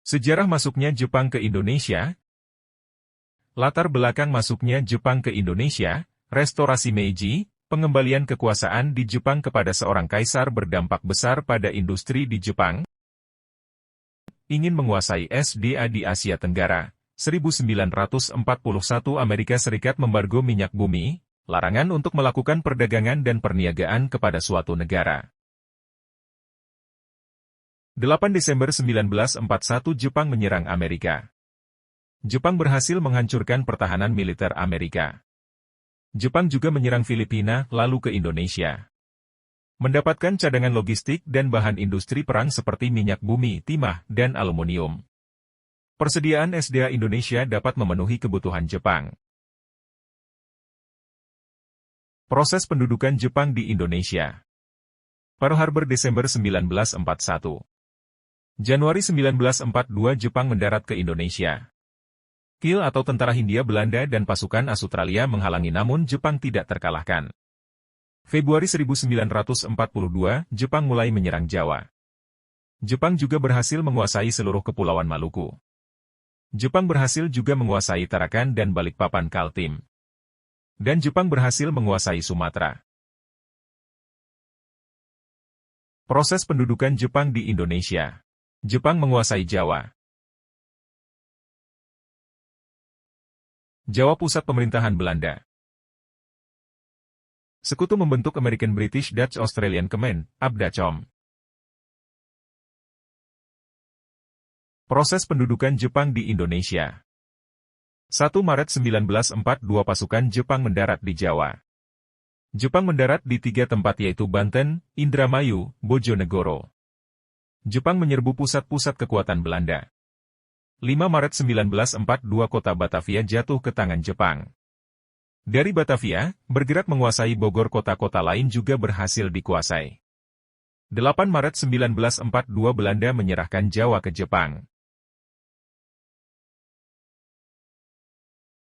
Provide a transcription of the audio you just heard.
Sejarah masuknya Jepang ke Indonesia. Latar belakang masuknya Jepang ke Indonesia, restorasi Meiji, pengembalian kekuasaan di Jepang kepada seorang kaisar berdampak besar pada industri di Jepang. Ingin menguasai SDA di Asia Tenggara. 1941 Amerika Serikat membargo minyak bumi, larangan untuk melakukan perdagangan dan perniagaan kepada suatu negara. 8 Desember 1941 Jepang menyerang Amerika. Jepang berhasil menghancurkan pertahanan militer Amerika. Jepang juga menyerang Filipina, lalu ke Indonesia. Mendapatkan cadangan logistik dan bahan industri perang seperti minyak bumi, timah, dan aluminium. Persediaan SDA Indonesia dapat memenuhi kebutuhan Jepang. Proses pendudukan Jepang di Indonesia. Pearl Harbor Desember 1941. Januari 1942 Jepang mendarat ke Indonesia. Kiel atau Tentara Hindia Belanda dan pasukan Australia menghalangi namun Jepang tidak terkalahkan. Februari 1942, Jepang mulai menyerang Jawa. Jepang juga berhasil menguasai seluruh Kepulauan Maluku. Jepang berhasil juga menguasai Tarakan dan Balikpapan Kaltim. Dan Jepang berhasil menguasai Sumatera. Proses pendudukan Jepang di Indonesia. Jepang menguasai Jawa. Jawa pusat pemerintahan Belanda. Sekutu membentuk American British Dutch Australian Command, ABDACOM. Proses pendudukan Jepang di Indonesia. 1 Maret 1942 pasukan Jepang mendarat di Jawa. Jepang mendarat di 3 tempat yaitu Banten, Indramayu, Bojonegoro. Jepang menyerbu pusat-pusat kekuatan Belanda. 5 Maret 1942 kota Batavia jatuh ke tangan Jepang. Dari Batavia, bergerak menguasai Bogor, kota-kota lain juga berhasil dikuasai. 8 Maret 1942 Belanda menyerahkan Jawa ke Jepang.